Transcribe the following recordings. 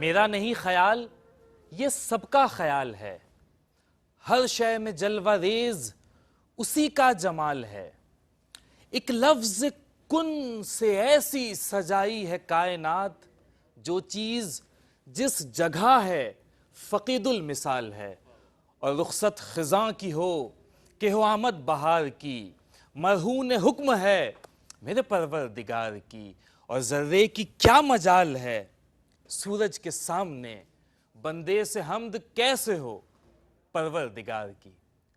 میرا نہیں خیال یہ سب کا خیال ہے، ہر شے میں جلوہ ریز اسی کا جمال ہے، ایک لفظ کن سے ایسی سجائی ہے کائنات، جو چیز جس جگہ ہے فقید المثال ہے، اور رخصت خزاں کی ہو کہ ہو آمد بہار کی، مرہون حکم ہے میرے پروردگار کی، اور ذرے کی کیا مجال ہے سورج کے سامنے بندے سے حمد کیسے ہو پروردگار کی۔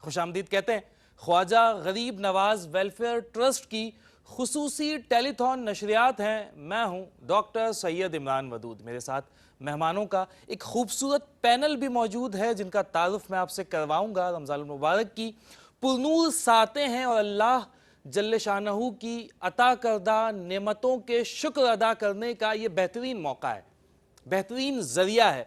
خوش آمدید کہتے ہیں خواجہ غریب نواز ویلفیئر ٹرسٹ کی خصوصی ٹیلی تھون نشریات ہیں۔ میں ہوں ڈاکٹر سید عمران ودود، میرے ساتھ مہمانوں کا ایک خوبصورت پینل بھی موجود ہے جن کا تعارف میں آپ سے کرواؤں گا۔ رمضان المبارک کی پرنور ساتیں ہیں اور اللہ جل شانہ کی عطا کردہ نعمتوں کے شکر ادا کرنے کا یہ بہترین موقع ہے، بہترین ذریعہ ہے۔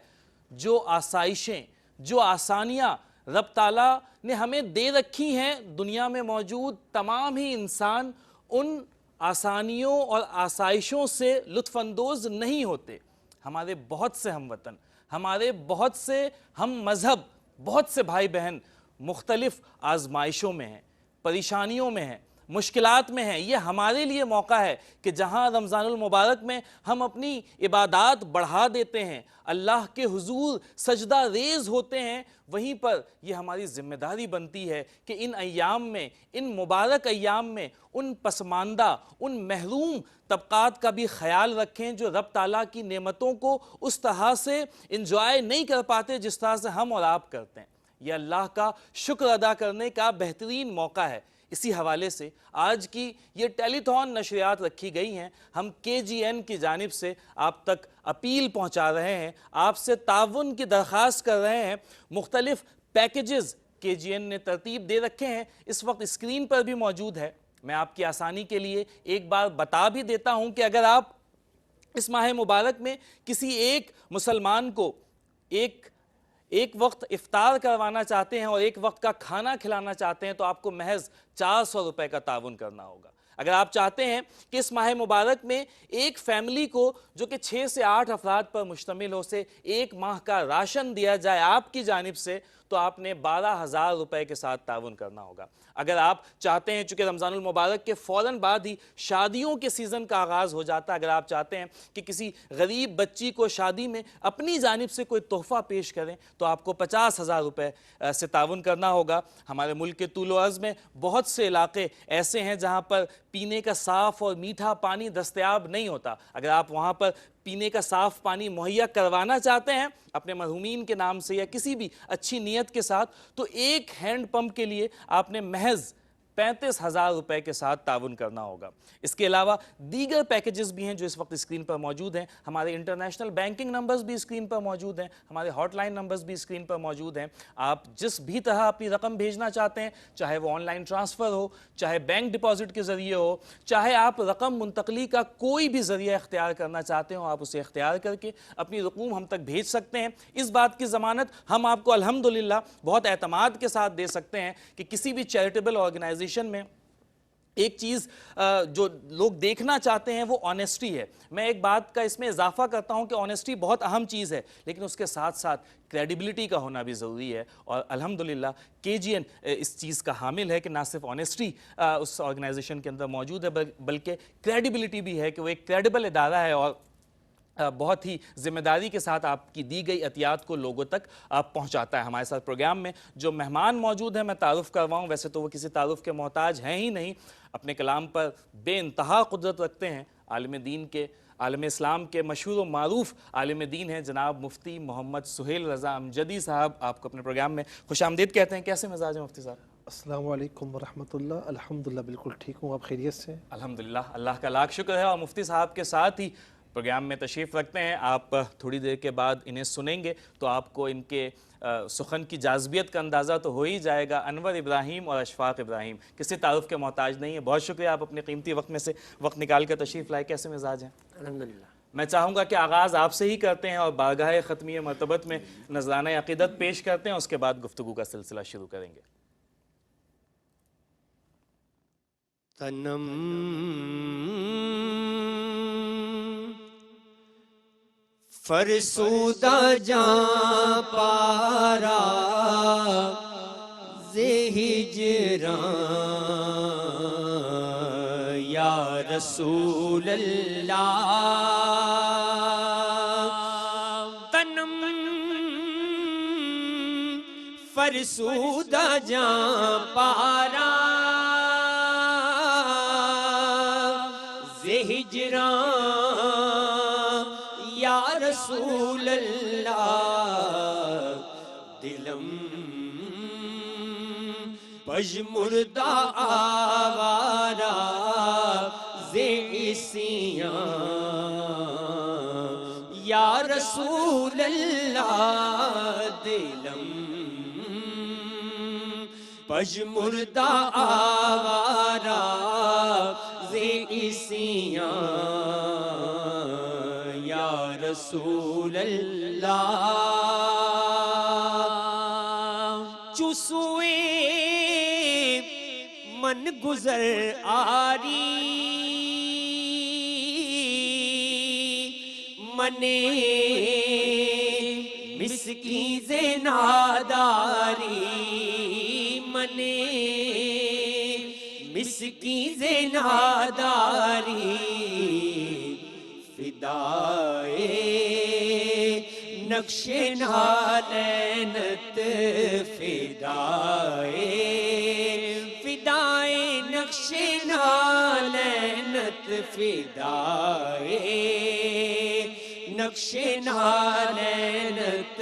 جو آسائشیں، جو آسانیاں رب تعالیٰ نے ہمیں دے رکھی ہیں، دنیا میں موجود تمام ہی انسان ان آسانیوں اور آسائشوں سے لطف اندوز نہیں ہوتے۔ ہمارے بہت سے ہم وطن، ہمارے بہت سے ہم مذہب، بہت سے بھائی بہن مختلف آزمائشوں میں ہیں، پریشانیوں میں ہیں، مشکلات میں ہیں۔ یہ ہمارے لیے موقع ہے کہ جہاں رمضان المبارک میں ہم اپنی عبادات بڑھا دیتے ہیں، اللہ کے حضور سجدہ ریز ہوتے ہیں، وہیں پر یہ ہماری ذمہ داری بنتی ہے کہ ان ایام میں، ان مبارک ایام میں ان پسماندہ، ان محروم طبقات کا بھی خیال رکھیں جو رب تعالیٰ کی نعمتوں کو اس طرح سے انجوائے نہیں کر پاتے جس طرح سے ہم اور آپ کرتے ہیں۔ یہ اللہ کا شکر ادا کرنے کا بہترین موقع ہے۔ اسی حوالے سے آج کی یہ ٹیلی تھون نشریات رکھی گئی ہیں۔ ہم KGN کی جانب سے آپ تک اپیل پہنچا رہے ہیں، آپ سے تعاون کی درخواست کر رہے ہیں۔ مختلف پیکیجز KGN نے ترتیب دے رکھے ہیں، اس وقت اسکرین پر بھی موجود ہے۔ میں آپ کی آسانی کے لیے ایک بار بتا بھی دیتا ہوں کہ اگر آپ اس ماہ مبارک میں کسی ایک مسلمان کو ایک وقت افطار کروانا چاہتے ہیں اور ایک وقت کا کھانا کھلانا چاہتے ہیں تو آپ کو محض 400 روپے کا تعاون کرنا ہوگا۔ اگر آپ چاہتے ہیں کہ اس ماہ مبارک میں ایک فیملی کو جو کہ 6 سے 8 افراد پر مشتمل ہو سے ایک ماہ کا راشن دیا جائے آپ کی جانب سے، تو آپ نے 12,000 روپے کے ساتھ تعاون کرنا ہوگا۔ اگر آپ چاہتے ہیں، چونکہ رمضان المبارک کے فوراً بعد ہی شادیوں کے سیزن کا آغاز ہو جاتا ہے، اگر آپ چاہتے ہیں کہ کسی غریب بچی کو شادی میں اپنی جانب سے کوئی تحفہ پیش کریں تو آپ کو 50,000 روپے سے تعاون کرنا ہوگا۔ ہمارے ملک کے طول و عرض میں بہت سے علاقے ایسے ہیں جہاں پر پینے کا صاف اور میٹھا پانی دستیاب نہیں ہوتا۔ اگر آپ وہاں پر پینے کا صاف پانی مہیا کروانا چاہتے ہیں اپنے مرحومین کے نام سے یا کسی بھی اچھی نیت کے ساتھ، تو ایک ہینڈ پمپ کے لیے آپ نے محض 35,000 روپے کے ساتھ تعاون کرنا ہوگا۔ اس کے علاوہ دیگر پیکیجز بھی ہیں جو اس وقت اسکرین پر موجود ہیں۔ ہمارے انٹرنیشنل بینکنگ نمبرز بھی اسکرین پر موجود ہیں، ہمارے ہاٹ لائن نمبرز بھی اسکرین پر موجود ہیں۔ آپ جس بھی طرح اپنی رقم بھیجنا چاہتے ہیں، چاہے وہ آن لائن ٹرانسفر ہو، چاہے بینک ڈپازٹ کے ذریعے ہو، چاہے آپ رقم منتقلی کا کوئی بھی ذریعہ اختیار کرنا چاہتے ہو، آپ اسے اختیار کر کے اپنی رقوم ہم تک بھیج سکتے ہیں۔ اس بات کی ضمانت ہم آپ کو الحمدللہ بہت اعتماد کے ساتھ دے سکتے ہیں کہ کسی بھی چیریٹیبل آرگنائزیشن میں ایک چیز جو لوگ دیکھنا چاہتے ہیں وہ آنیسٹی ہے۔ میں ایک بات کا اس میں اضافہ کرتا ہوں کہ آنیسٹی بہت اہم چیز ہے، لیکن اس کے ساتھ ساتھ کریڈیبلٹی کا ہونا بھی ضروری ہے، اور الحمدللہ KGN اس چیز کا حامل ہے کہ نہ صرف آنیسٹی اس آرگنائزیشن کے اندر موجود ہے بلکہ کریڈیبلٹی بھی ہے کہ وہ ایک کریڈیبل ادارہ ہے اور بہت ہی ذمہ داری کے ساتھ آپ کی دی گئی عطیات کو لوگوں تک پہنچاتا ہے۔ ہمارے ساتھ پروگرام میں جو مہمان موجود ہیں میں تعارف کرواؤں، ویسے تو وہ کسی تعارف کے محتاج ہیں ہی نہیں، اپنے کلام پر بے انتہا قدرت رکھتے ہیں، عالم اسلام کے مشہور و معروف عالم دین ہیں جناب مفتی محمد سہیل رضا امجدی صاحب۔ آپ کو اپنے پروگرام میں خوش آمدید کہتے ہیں۔ کیسے مزاج ہیں مفتی صاحب؟ السلام علیکم ورحمۃ اللہ۔ الحمدللہ بالکل ٹھیک ہوں، آپ خیریت سے؟ الحمدللہ، اللہ کا لاکھ شکر ہے۔ اور مفتی صاحب کے ساتھ ہی پروگرام میں تشریف رکھتے ہیں، آپ تھوڑی دیر کے بعد انہیں سنیں گے تو آپ کو ان کے سخن کی جاذبیت کا اندازہ تو ہو ہی جائے گا۔ انور ابراہیم اور اشفاق ابراہیم کسی تعارف کے محتاج نہیں ہے۔ بہت شکریہ، آپ اپنے قیمتی وقت میں سے وقت نکال کر تشریف لائے۔ کیسے مزاج ہیں؟ الحمدللہ۔ میں چاہوں گا کہ آغاز آپ سے ہی کرتے ہیں اور بارگاہ ختمی مرتبت میں نذرانہ عقیدت پیش کرتے ہیں، اس کے بعد گفتگو کا سلسلہ شروع کریں گے۔ تنم فرسودہ جاں پارا ہجراں یا رسول اللہ تنم فرسودہ جاں پارا ہجراں یا رسول اللہ دلم پژمردہ آوارا زیسیاں یا رسول اللہ دلم پژمردہ آوارا زیسیاں یا رسول اللہ چوسوئے من گزر آری منے مسکین سے ناداری منے مسکین سے ناداری فدائے نقش نالینت فدائے نقش نالینت فدائے نقش نالینت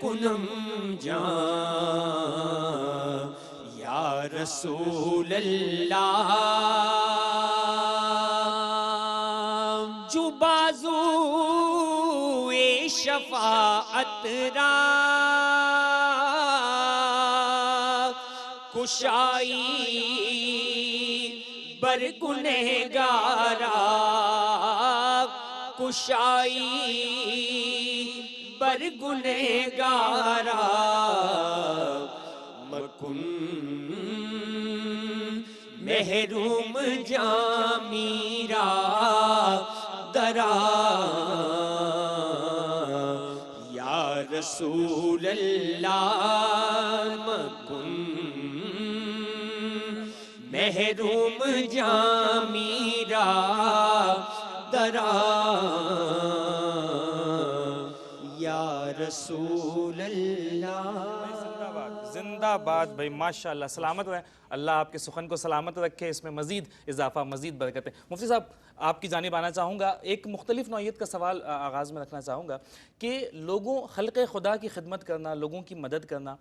کنم جان یا رسول اللہ جو بازو شفاعت را کشائی بر گنہگارا کشائی بر گنہگارا مکن محروم جاں میرا درا رسول اللہ مکن محروم جاں میرا درا یا رسول اللہ زندہ باد بھائی ماشاءاللہ سلامت رہیں اللہ آپ کے سخن کو سلامت رکھے اس میں مزید اضافہ مزید برکتیں مفتی صاحب آپ کی جانب آنا چاہوں گا ایک مختلف نوعیت کا سوال آغاز میں رکھنا چاہوں گا کہ لوگوں خلق خدا کی خدمت کرنا لوگوں کی مدد کرنا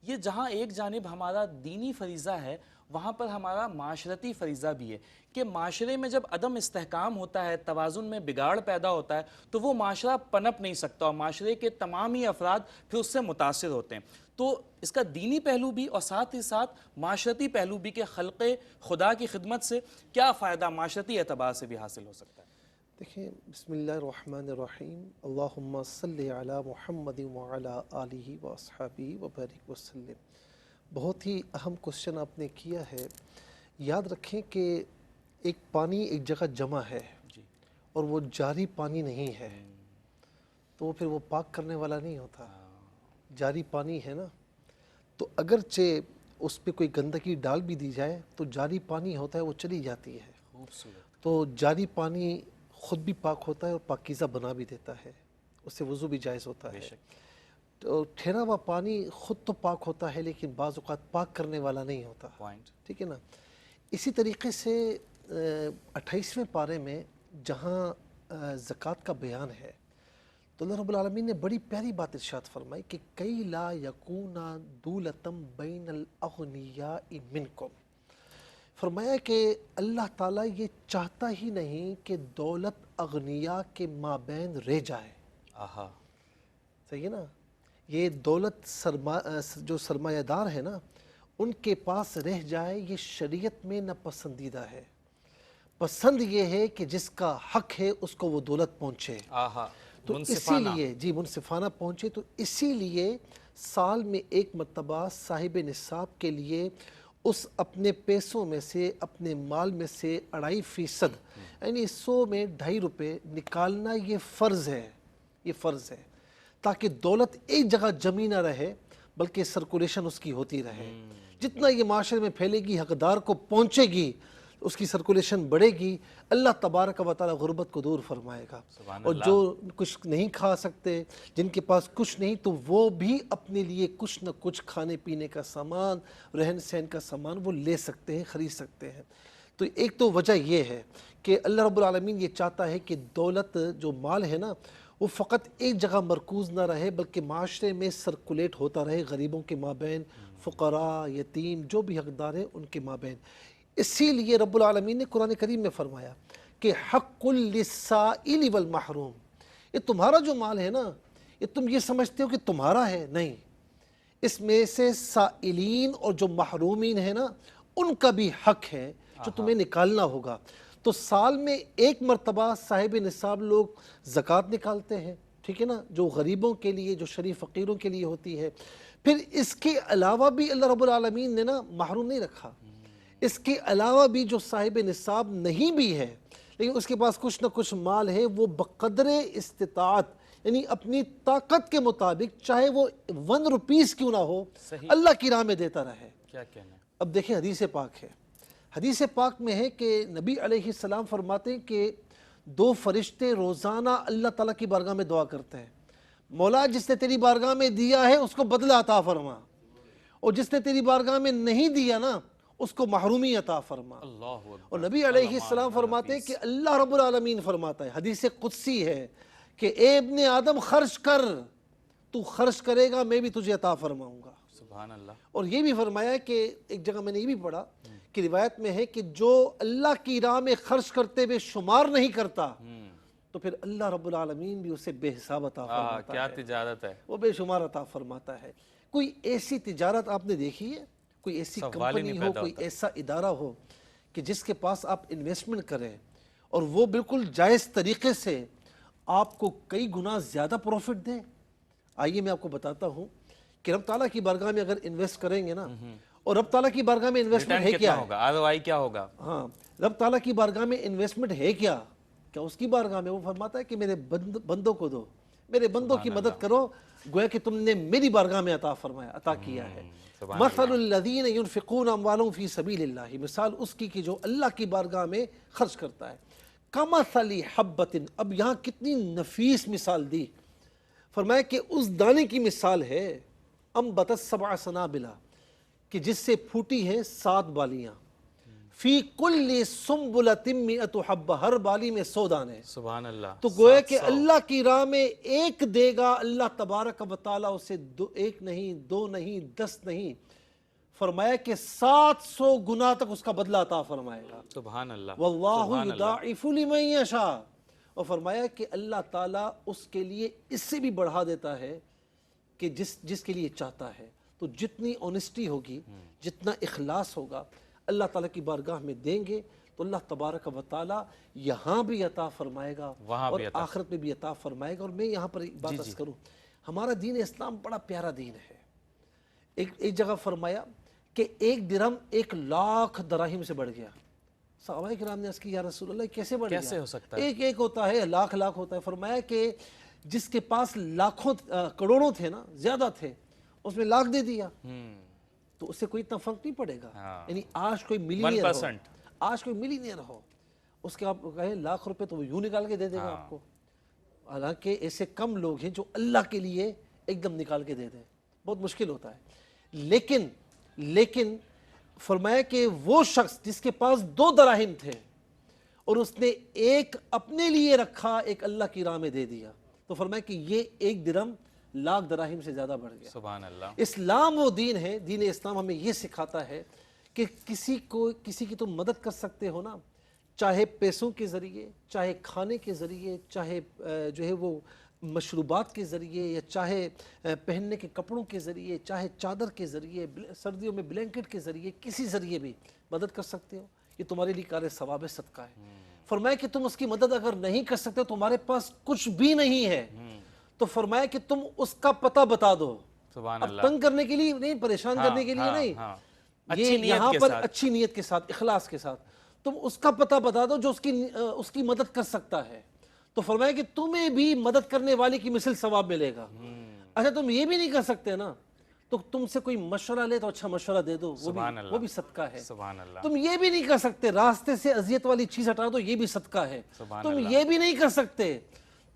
یہ جہاں ایک جانب ہمارا دینی فریضہ ہے وہاں پر ہمارا معاشرتی فریضہ بھی ہے کہ معاشرے میں جب عدم استحکام ہوتا ہے توازن میں بگاڑ پیدا ہوتا ہے تو وہ معاشرہ پنپ نہیں سکتا اور معاشرے کے تمام ہی افراد پھر اس سے متاثر ہوتے ہیں تو اس کا دینی پہلو بھی اور ساتھ ہی ساتھ معاشرتی پہلو بھی کہ خلق خدا کی خدمت سے کیا فائدہ معاشرتی اعتبار سے بھی حاصل ہو سکتا ہے دیکھیں بسم اللہ الرحمن الرحیم اللہم صلی علی محمد وعلی آلہ واصحابہ وبارک وسلم بہت ہی اہم کوشچن آپ نے کیا ہے یاد رکھیں کہ ایک پانی ایک جگہ جمع ہے اور وہ جاری پانی نہیں ہے تو پھر وہ پاک کرنے والا نہیں ہوتا جاری پانی ہے نا تو اگرچہ اس پہ کوئی گندگی ڈال بھی دی جائے تو جاری پانی ہوتا ہے وہ چلی جاتی ہے تو جاری پانی خود بھی پاک ہوتا ہے اور پاکیزہ بنا بھی دیتا ہے اس سے وضو بھی جائز ہوتا ہے تو ٹھہرا ہوا پانی خود تو پاک ہوتا ہے لیکن بعض اوقات پاک کرنے والا نہیں ہوتا ٹھیک ہے نا اسی طریقے سے 28ویں پارے میں جہاں زکوٰۃ کا بیان ہے تو اللہ رب العالمین نے بڑی پیاری بات ارشاد فرمائی کہ کئی لا یکون دولتم بین الاغنیاء منکم فرمایا کہ اللہ تعالیٰ یہ چاہتا ہی نہیں کہ دولت اغنیاء کے مابین رہ جائے صحیح ہے نا یہ دولت جو سرمایہ دار ہے نا ان کے پاس رہ جائے یہ شریعت میں ناپسندیدہ ہے پسند یہ ہے کہ جس کا حق ہے اس کو وہ دولت پہنچے تو اسی لیے منصفانہ پہنچے تو اسی لیے سال میں ایک مرتبہ صاحب نصاب کے لیے اس اپنے پیسوں میں سے اپنے مال میں سے 2.5% یعنی 100 میں 2.5 روپے نکالنا یہ فرض ہے یہ فرض ہے، تاکہ دولت ایک جگہ جمی نہ رہے بلکہ سرکولیشن اس کی ہوتی رہے۔ جتنا یہ معاشرے میں پھیلے گی، حقدار کو پہنچے گی، اس کی سرکولیشن بڑھے گی، اللہ تبارک و تعالی غربت کو دور فرمائے گا۔ اور جو کچھ نہیں کھا سکتے، جن کے پاس کچھ نہیں، تو وہ بھی اپنے لیے کچھ نہ کچھ کھانے پینے کا سامان، رہن سہن کا سامان وہ لے سکتے ہیں، خرید سکتے ہیں۔ تو ایک تو وجہ یہ ہے کہ اللہ رب العالمین یہ چاہتا ہے کہ دولت جو مال ہے نا، وہ فقط ایک جگہ مرکوز نہ رہے بلکہ معاشرے میں سرکولیٹ ہوتا رہے، غریبوں کے مابین، فقراء، یتیم، جو بھی حقدار ہیں ان کے مابین۔ اسی لیے رب العالمین نے قرآن کریم میں فرمایا کہ حق للسائل والمحروم، یہ تمہارا جو مال ہے نا، یہ تم یہ سمجھتے ہو کہ تمہارا ہے، نہیں، اس میں سے سائلین اور جو محرومین ہیں نا، ان کا بھی حق ہے جو تمہیں نکالنا ہوگا۔ تو سال میں ایک مرتبہ صاحب نصاب لوگ زکوٰۃ نکالتے ہیں، ٹھیک ہے نا، جو غریبوں کے لیے، جو شریف فقیروں کے لیے ہوتی ہے۔ پھر اس کے علاوہ بھی اللہ رب العالمین نے نا محروم نہیں رکھا، اس کے علاوہ بھی جو صاحب نصاب نہیں بھی ہے لیکن اس کے پاس کچھ نہ کچھ مال ہے، وہ بقدر استطاعت، یعنی اپنی طاقت کے مطابق، چاہے وہ 1 روپیز کیوں نہ ہو، اللہ کی راہ میں دیتا رہے۔ کیا کہنا ہے؟ اب دیکھیں حدیث پاک ہے، حدیث پاک میں ہے کہ نبی علیہ السلام فرماتے ہیں کہ 2 فرشتے روزانہ اللہ تعالیٰ کی بارگاہ میں دعا کرتے ہیں، مولا جس نے تیری بارگاہ میں دیا ہے اس کو بدلہ عطا فرما، اور جس نے تیری بارگاہ میں نہیں دیا نا اس کو محرومی عطا فرما۔ اور نبی علیہ السلام فرماتے ہیں کہ اللہ رب العالمین فرماتا ہے، حدیث قدسی ہے کہ اے ابن آدم خرچ کر، تو خرچ کرے گا میں بھی تجھے عطا فرماؤں گا۔ سبحان اللہ۔ اور یہ بھی فرمایا ہے کہ ایک جگہ میں نے یہ بھی پڑھا کہ روایت میں ہے کہ جو اللہ کی راہ میں خرچ کرتے ہوئے شمار نہیں کرتا تو پھر اللہ رب العالمین بھی اسے بے حساب عطا فرماتا ہے۔ کیا تجارت ہے، وہ بے شمار عطا فرماتا ہے۔ کوئی ایسی تجارت آپ نے دیکھی ہے، کوئی ایسی کمپنی ہو، کوئی ایسا ادارہ ہو کہ جس کے پاس آپ انویسٹمنٹ کریں اور وہ بالکل جائز طریقے سے آپ کو کئی گنا زیادہ پروفٹ دیں؟ آئیے میں آپ کو بتاتا ہوں کہ رب تعالیٰ کی بارگاہ میں اگر انویسٹ کریں گے نا، اور رب تعالیٰ کی بارگاہ میں انویسٹمنٹ ہے کیا ہے، ROI کیا ہوگا؟ ہاں، رب تعالیٰ کی بارگاہ میں انویسٹمنٹ ہے کیا اس کی بارگاہ میں وہ فرماتا ہے کہ میرے بندوں کو دو، میرے بندوں کی مدد کرو، گویا کہ تم نے میری بارگاہ میں عطا کیا ہے۔ مثل الذین ينفقون اموالهم فی سبیل اللہ، مثال اس کی کہ جو اللہ کی بارگاہ میں خرچ کرتا ہے۔ کمثل حبۃ، اب یہاں کتنی نفیس مثال دی، فرمایا کہ اس دانے کی مثال ہے انبتت 7 سنابل، کہ جس سے پھوٹی ہیں 7 بالیاں، فی کل سنبلۃ 100 حبہ، ہر بالی میں 100 دانے۔ سبحان اللہ۔ تو گویا کہ اللہ کی راہ میں ایک دے گا، اللہ تبارک و تعالیٰ اسے 1 نہیں، 2 نہیں، 10 نہیں، فرمایا کہ 700 گنا تک اس کا بدلہ عطا فرمائے گا۔ سبحان اللہ۔ واللہ یضاعف لمن یشاء، اور فرمایا کہ اللہ تعالیٰ اس کے لیے اس سے بھی بڑھا دیتا ہے کہ جس کے لیے چاہتا ہے۔ تو جتنی آنیسٹی ہوگی، جتنا اخلاص ہوگا، اللہ تعالیٰ کی بارگاہ میں دیں گے تو اللہ تبارک و تعالیٰ یہاں بھی عطا فرمائے گا اور آخرت میں بھی عطا فرمائے گا۔ اور میں یہاں پر ایک بات عرض کروں، ہمارا دین اسلام بڑا پیارا دین ہے۔ ایک جگہ فرمایا کہ 1 درہم 1,00,000 دراہم سے بڑھ گیا۔ صحابہ کرام نے عرض کی یا رسول اللہ کیسے بڑھ گیا؟ کیسے ہو سکتا ہے؟ ایک ہوتا ہے، لاکھ ہوتا ہے۔ فرمایا کہ جس کے پاس لاکھوں کروڑوں تھے نا، زیادہ تھے، اس میں 1,00,000 دے دیا تو اس سے کوئی اتنا فرق نہیں پڑے گا۔ یعنی آج کوئی ملینئر ہو، اس کے آپ کہیں 1,00,000 روپے تو وہ یوں نکال کے دے دے گا آپ کو، حالانکہ ایسے کم لوگ ہیں جو اللہ کے لیے ایک دم نکال کے دے دیں، بہت مشکل ہوتا ہے۔ لیکن فرمایا کہ وہ شخص جس کے پاس 2 دراہم تھے اور اس نے 1 اپنے لیے رکھا، 1 اللہ کی راہ میں دے دیا، تو فرمایا کہ یہ 1 درہم 1,00,000 دراہم سے زیادہ بڑھ گیا۔ سبحان اللہ۔ اسلام وہ دین ہے، دین اسلام ہمیں یہ سکھاتا ہے کہ کسی کی تم مدد کر سکتے ہو نا، چاہے پیسوں کے ذریعے، چاہے کھانے کے ذریعے، چاہے جو ہے وہ مشروبات کے ذریعے، یا چاہے پہننے کے کپڑوں کے ذریعے، چاہے چادر کے ذریعے، سردیوں میں بلینکٹ کے ذریعے، کسی ذریعے بھی مدد کر سکتے ہو، یہ تمہارے لیے کار ثواب صدقہ ہے۔ فرمایا کہ تم اس کی مدد اگر نہیں کر سکتے، تمہارے پاس کچھ بھی نہیں ہے، تو فرمایا کہ تم اس کا پتہ بتا دو۔ سبحان اب اللہ۔ تنگ کرنے کے لیے نہیں، پریشان کرنے کے لیے نہیں، یہ یہاں پر اچھی نیت کے ساتھ، اخلاص کے ساتھ تم اس کا پتہ بتا دو جو اس کی مدد کر سکتا ہے۔ تو فرمایا کہ تمہیں بھی مدد کرنے والے کی مثل ثواب ملے گا. اچھا تم یہ بھی نہیں کر سکتے نا تو تم سے کوئی مشورہ لے تو اچھا مشورہ دے دو, وہ بھی صدقہ ہے. سبحان اللہ. تم یہ بھی نہیں کر سکتے راستے سے اذیت والی چیز ہٹا دو, یہ بھی صدقہ ہے. تم یہ بھی نہیں کر سکتے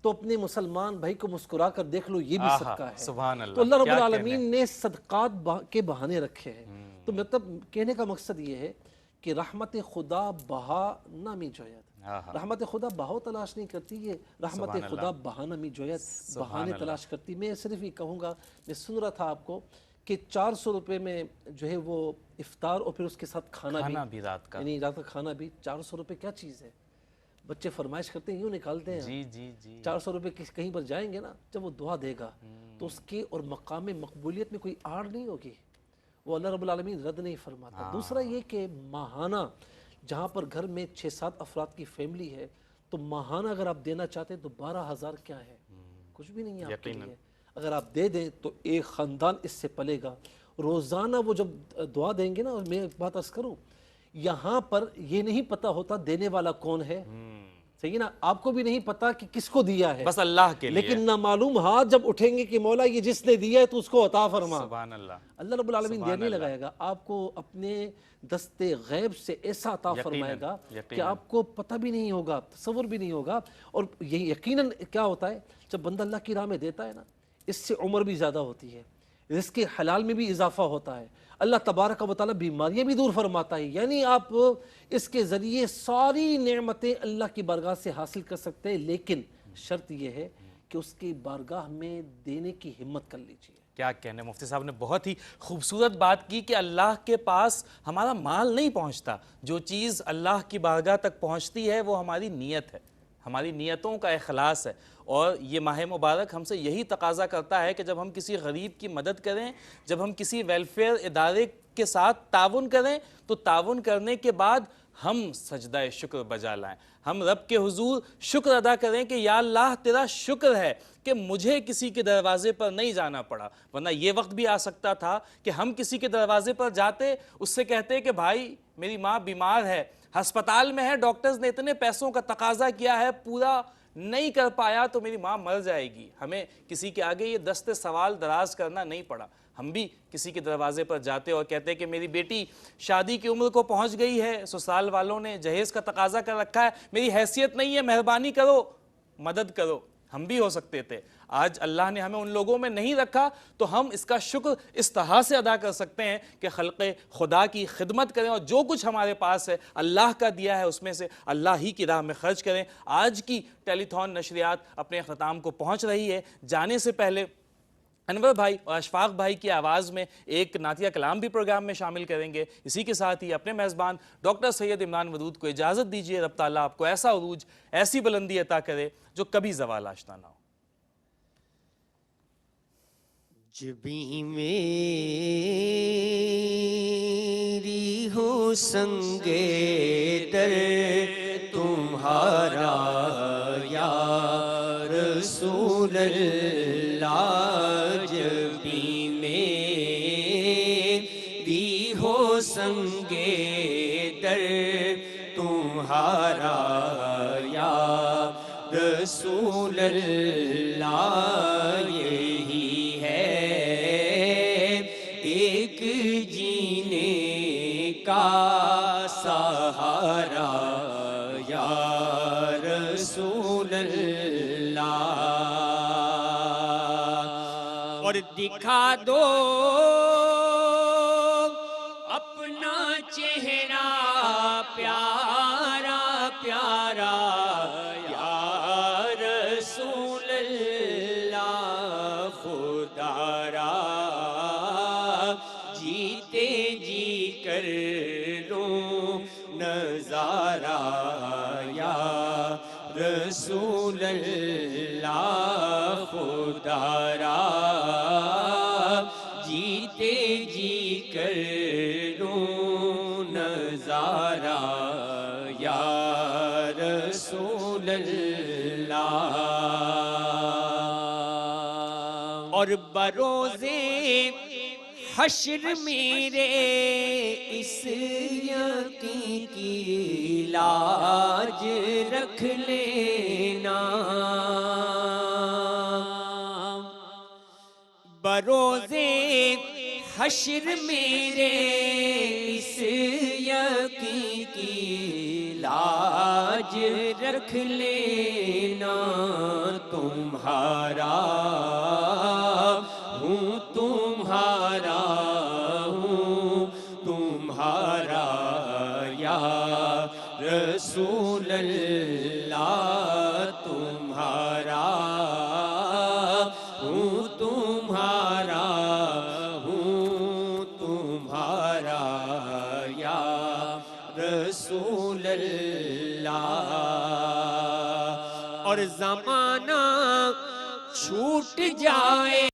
تو اپنے مسلمان بھائی کو مسکرا کر دیکھ لو, یہ بھی صدقہ ہے. سبحان اللہ. تو اللہ رب العالمین نے صدقات کے بہانے رکھے ہیں. تو مطلب کہنے کا مقصد یہ ہے کہ رحمت خدا بہا نامی جوید, رحمت خدا بہاؤ تلاش نہیں کرتی, یہ رحمت خدا بہانہ می جوید بہانے تلاش کرتی. میں صرف یہ کہوں گا, میں سن رہا تھا آپ کو کہ 400 روپے میں جو ہے وہ افطار اور پھر اس کے ساتھ کھانا بھی رات کا, یعنی رات کا کھانا بھی. 400 روپے کیا چیز ہے, بچے فرمائش کرتے ہیں یوں نکالتے ہیں. جی جی جی 400 روپے کہیں پر جائیں گے نا, جب وہ دعا دے گا تو اس کے اور مقام مقبولیت میں کوئی آڑ نہیں ہوگی, وہ اللہ رب العالمین رد نہیں فرماتا. دوسرا یہ کہ ماہانہ جہاں پر گھر میں 6-7 افراد کی فیملی ہے تو ماہانہ اگر آپ دینا چاہتے ہیں تو 12,000 کیا ہے, کچھ بھی نہیں ہے آپ کے لیے. اگر آپ دے دیں تو ایک خاندان اس سے پلے گا. روزانہ وہ جب دعا دیں گے نا, میں ایک بات عرض کروں, یہاں پر یہ نہیں پتا ہوتا دینے والا کون ہے, صحیح نا, آپ کو بھی نہیں پتا کہ کس کو دیا ہے, بس اللہ کے لیے. لیکن نامعلوم ہاتھ جب اٹھیں گے کہ مولا یہ جس نے دیا ہے تو اس کو عطا فرما. سبحان اللہ. اللہ رب العالمین دیر نہیں لگائے گا, آپ کو اپنے دست غیب سے ایسا عطا فرمائے گا کہ آپ کو پتہ بھی نہیں ہوگا, تصور بھی نہیں ہوگا. اور یہ یقیناً کیا ہوتا ہے جب بندہ اللہ کی راہ میں دیتا ہے نا, اس سے عمر بھی زیادہ ہوتی ہے, رزق حلال میں بھی اضافہ ہوتا ہے, اللہ تبارک و تعالیٰ بیماریاں بھی دور فرماتا ہے. یعنی آپ اس کے ذریعے ساری نعمتیں اللہ کی بارگاہ سے حاصل کر سکتے ہیں, لیکن شرط یہ ہے کہ اس کی بارگاہ میں دینے کی ہمت کر لیجیے. کیا کہنے, مفتی صاحب نے بہت ہی خوبصورت بات کی کہ اللہ کے پاس ہمارا مال نہیں پہنچتا, جو چیز اللہ کی بارگاہ تک پہنچتی ہے وہ ہماری نیت ہے, ہماری نیتوں کا اخلاص ہے. اور یہ ماہ مبارک ہم سے یہی تقاضا کرتا ہے کہ جب ہم کسی غریب کی مدد کریں, جب ہم کسی ویلفیئر ادارے کے ساتھ تعاون کریں تو تعاون کرنے کے بعد ہم سجدہ شکر بجا لائیں, ہم رب کے حضور شکر ادا کریں کہ یا اللہ تیرا شکر ہے کہ مجھے کسی کے دروازے پر نہیں جانا پڑا, ورنہ یہ وقت بھی آ سکتا تھا کہ ہم کسی کے دروازے پر جاتے, اس سے کہتے کہ بھائی میری ماں بیمار ہے, ہسپتال میں ہے, ڈاکٹرز نے اتنے پیسوں کا تقاضا کیا ہے, پورا نہیں کر پایا تو میری ماں مر جائے گی. ہمیں کسی کے آگے یہ دست سوال دراز کرنا نہیں پڑا. ہم بھی کسی کے دروازے پر جاتے اور کہتے کہ میری بیٹی شادی کی عمر کو پہنچ گئی ہے, سسرال والوں نے جہیز کا تقاضا کر رکھا ہے, میری حیثیت نہیں ہے, مہربانی کرو مدد کرو. ہم بھی ہو سکتے تھے, آج اللہ نے ہمیں ان لوگوں میں نہیں رکھا تو ہم اس کا شکر اس طرح سے ادا کر سکتے ہیں کہ خلق خدا کی خدمت کریں اور جو کچھ ہمارے پاس ہے اللہ کا دیا ہے اس میں سے اللہ ہی کی راہ میں خرچ کریں. آج کی ٹیلی تھون نشریات اپنے اختتام کو پہنچ رہی ہے. جانے سے پہلے انور بھائی اور اشفاق بھائی کی آواز میں ایک نعتیہ کلام بھی پروگرام میں شامل کریں گے. اسی کے ساتھ ہی اپنے میزبان ڈاکٹر سید عمران ودود کو اجازت دیجیے. رب تعالیٰ آپ کو ایسا عروج, ایسی بلندی عطا کرے جو کبھی زوال آشنا نہ ہو. جبیں میری ہو سنگے در تمہارا یا رسول اللہ, جبیں میری ہو سنگے در تمہارا یا رسول اللہ, یہی ایک جینے کا سہارا یا رسول اللہ. اور دکھا دو اپنا چہرہ پیارا پیارا یا رسول اللہ, خدا را جیتے جی کر لوں نظارہ یا رسول اللہ, خدا را جیتے جی کر لوں نظارہ یا رسول اللہ. اور بروزے حشر میرے اس یقین کی لاج رکھ لینا، بروزے حشر میرے اس یقین کی لاج رکھ لینا، تمہارا ہوں تمہارا ہوں تمہارا یا رسول اللہ، تمہارا ہوں تمہارا ہوں تمہارا یا رسول اللہ۔ اور زمانہ چھوٹ جائے